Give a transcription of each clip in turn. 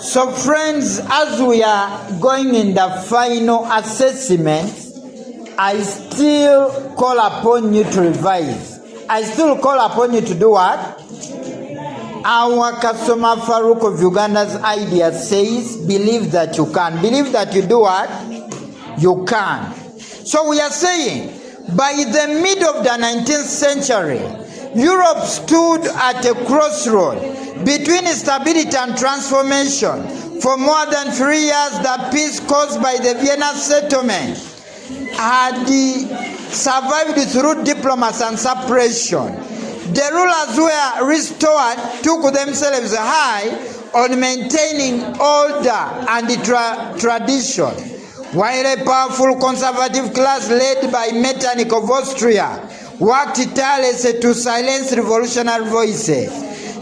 So friends, as we are going in the final assessment, I still call upon you to revise. I still call upon you to do what? Our customer Farouk of Uganda's idea says, believe that you can. Believe that you do what? You can. So we are saying, by the mid of the 19th century, Europe stood at a crossroad between stability and transformation. For more than 3 years, the peace caused by the Vienna settlement had survived through diplomacy and suppression. The rulers were restored, took themselves high on maintaining order and tradition, while a powerful conservative class led by Metternich of Austria worked tirelessly to silence revolutionary voices.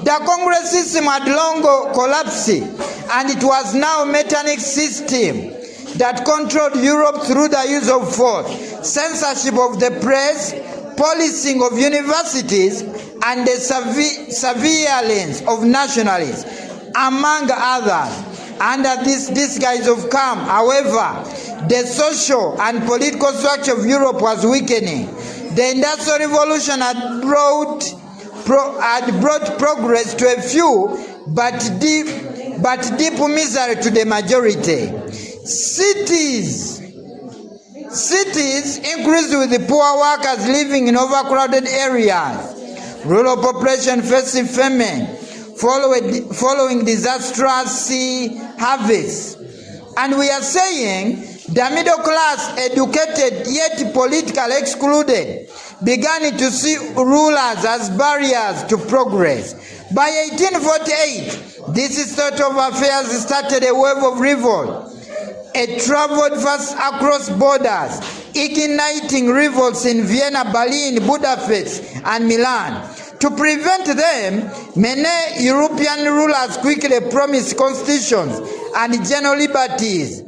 The Congress system had long collapsed, and it was now Metternich's system that controlled Europe through the use of force, censorship of the press, policing of universities, and the surveillance of nationalists, among others. Under this disguise of calm, however, the social and political structure of Europe was weakening. The Industrial Revolution had brought progress to a few, but deep misery to the majority. Cities increased with the poor workers living in overcrowded areas. Rural population facing famine following disastrous sea harvests. And we are saying the middle class, educated yet politically excluded, began to see rulers as barriers to progress. By 1848, this state of affairs started a wave of revolt. It traveled fast across borders, igniting revolts in Vienna, Berlin, Budapest, and Milan. To prevent them, many European rulers quickly promised constitutions and general liberties.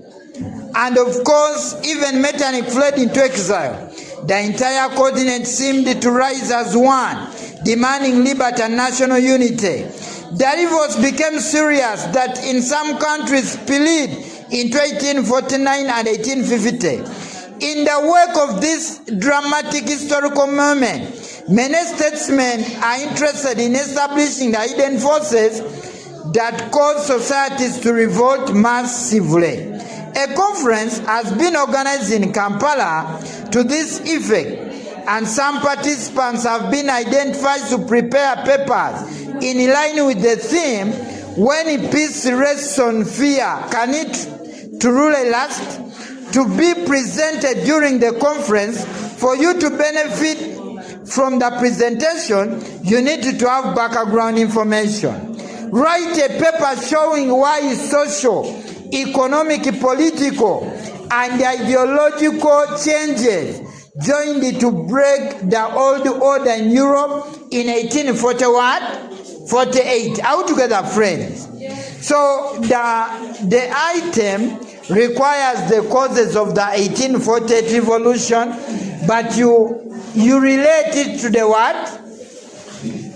And of course, even Metternich fled into exile. The entire continent seemed to rise as one, demanding liberty and national unity. The revolts became serious that in some countries spilled into 1849 and 1850. In the wake of this dramatic historical moment, many statesmen are interested in establishing the hidden forces that cause societies to revolt massively. A conference has been organized in Kampala to this effect, and some participants have been identified to prepare papers in line with the theme, "When Peace Rests on Fear, Can It Truly Last?" to be presented during the conference. For you to benefit from the presentation, you need to have background information. Write a paper showing why social, economic, political, and ideological changes joined to break the old order in Europe in 1848. Out together, friends. So the item requires the causes of the 1848 revolution, but you relate it to the what?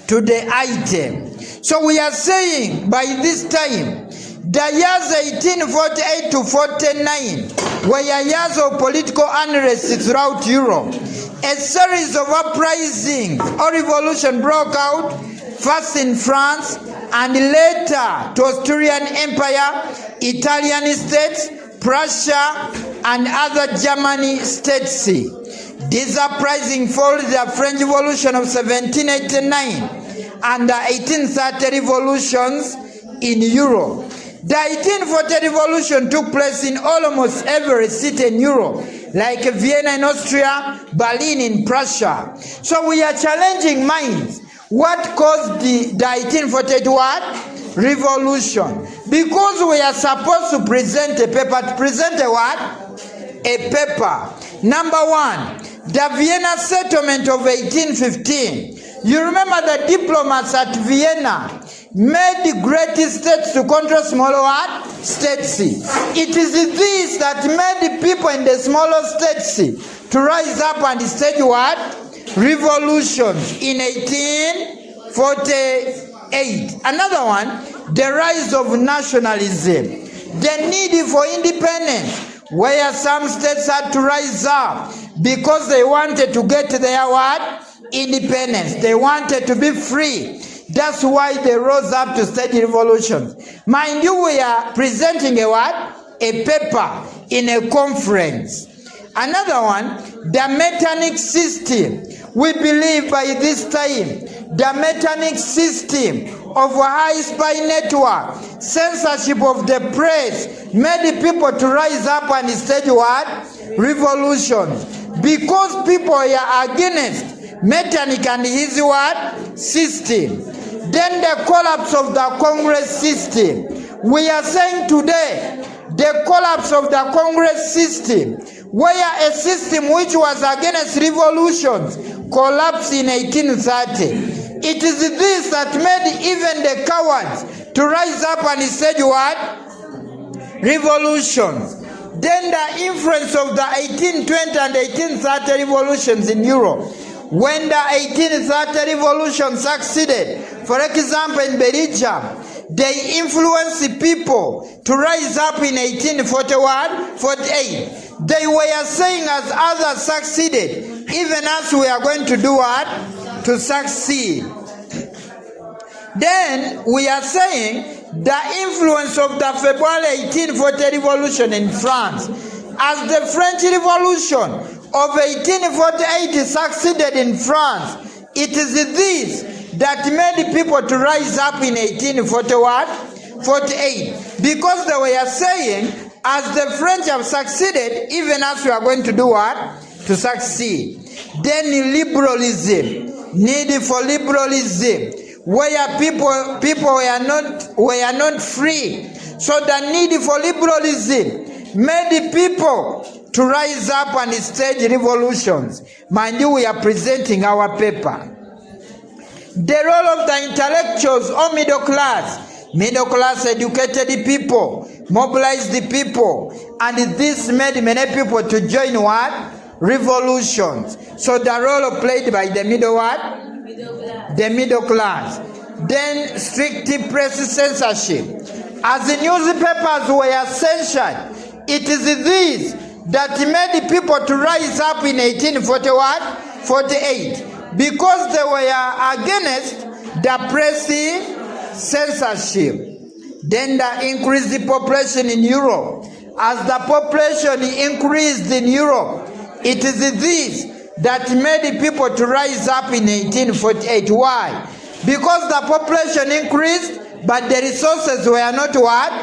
To the item. So we are saying by this time, the years 1848 to 49 were years of political unrest throughout Europe. A series of uprisings or revolution broke out, first in France and later to Austrian Empire, Italian states, Prussia, and other German states. This uprising followed the French Revolution of 1789 and the 1830 revolutions in Europe. The 1840 revolution took place in almost every city in Europe, like Vienna in Austria, Berlin in Prussia. So we are challenging minds. What caused the 1848 what? Revolution? Because we are supposed to present a paper. To present a what? A paper. Number one, the Vienna settlement of 1815. You remember the diplomats at Vienna made great states to control smaller what? States. It is this that made the people in the smaller states to rise up and stage what? Revolutions in 1848. Another one, the rise of nationalism, the need for independence, where some states had to rise up because they wanted to get their what? Independence. They wanted to be free. That's why they rose up to stage revolutions. Mind you, we are presenting a what? A paper in a conference. Another one, the Metternich system. We believe by this time, the Metternich system of a high spy network, censorship of the press, made people to rise up and stage what? Revolutions. Because people are against Metternich and his what? System. Then the collapse of the Congress system. We are saying today, the collapse of the Congress system, where a system which was against revolutions collapsed in 1830. It is this that made even the cowards to rise up and stage what? Revolutions. Then the influence of the 1820 and 1830 revolutions in Europe. When the 1830 revolution succeeded, for example in Belgium, they influenced people to rise up in 1841, 48. They were saying as others succeeded, even as we are going to do what? To succeed. Then we are saying the influence of the February 1840 revolution in France. As the French Revolution of 1848 succeeded in France, it is this that made people to rise up in 1841, 48. Because they were saying, as the French have succeeded, even as we are going to do what? To succeed. Then liberalism, need for liberalism, where people were not free. So the need for liberalism made people to rise up and stage revolutions. Mind you, we are presenting our paper. The role of the intellectuals or middle class educated people, mobilized the people, and this made many people to join what? Revolutions. So the role played by the middle what? The middle class. Then strict press censorship. As the newspapers were censored, it is this that made people to rise up in 1841, 48. Because they were against the press censorship. Then the increased population in Europe. As the population increased in Europe, it is this that made people to rise up in 1848. Why? Because the population increased, but the resources were not what?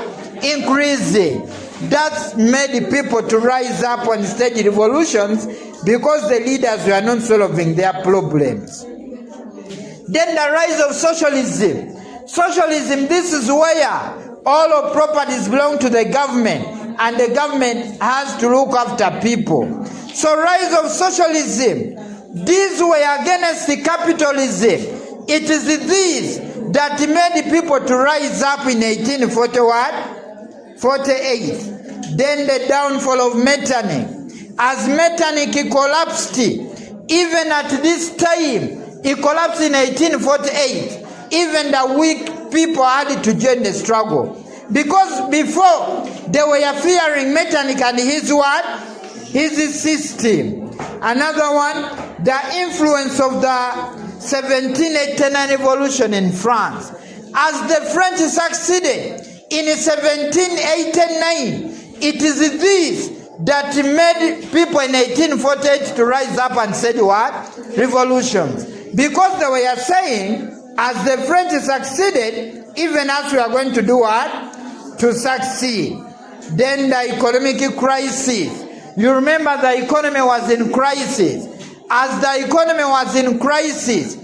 Increasing. That made people to rise up and stage revolutions, because the leaders were not solving their problems. Then the rise of socialism. Socialism, this is where all of properties belong to the government, and the government has to look after people. So rise of socialism, these were against the capitalism. It is this that made people to rise up in 1841, 48. Then the downfall of Metternich. As Metternich collapsed, even at this time, he collapsed in 1848. Even the weak people had to join the struggle. Because before, they were fearing Metternich and his what? His system. Another one, the influence of the 1789 revolution in France. As the French succeeded in 1789, it is this that made people in 1848 to rise up and say what? Revolutions. Because they were saying, as the French succeeded, even as we are going to do what? To succeed. Then the economic crisis. You remember the economy was in crisis. As the economy was in crisis,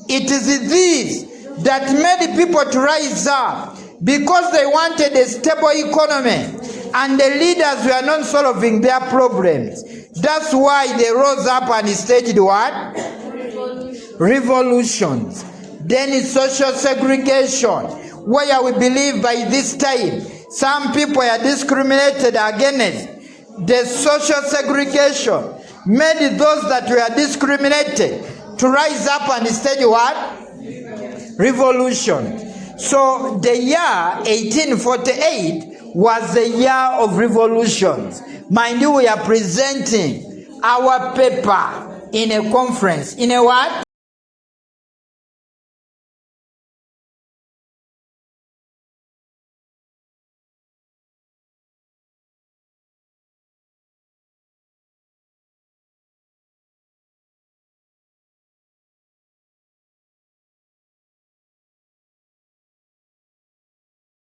it is this that made people to rise up, because they wanted a stable economy and the leaders were not solving their problems. That's why they rose up and staged what? Revolutions. Then it's social segregation, where we believe by this time some people are discriminated against. The social segregation made those that were discriminated to rise up and stage what? Revolution. So the year 1848 was the year of revolutions. Mind you, we are presenting our paper in a conference. In a what?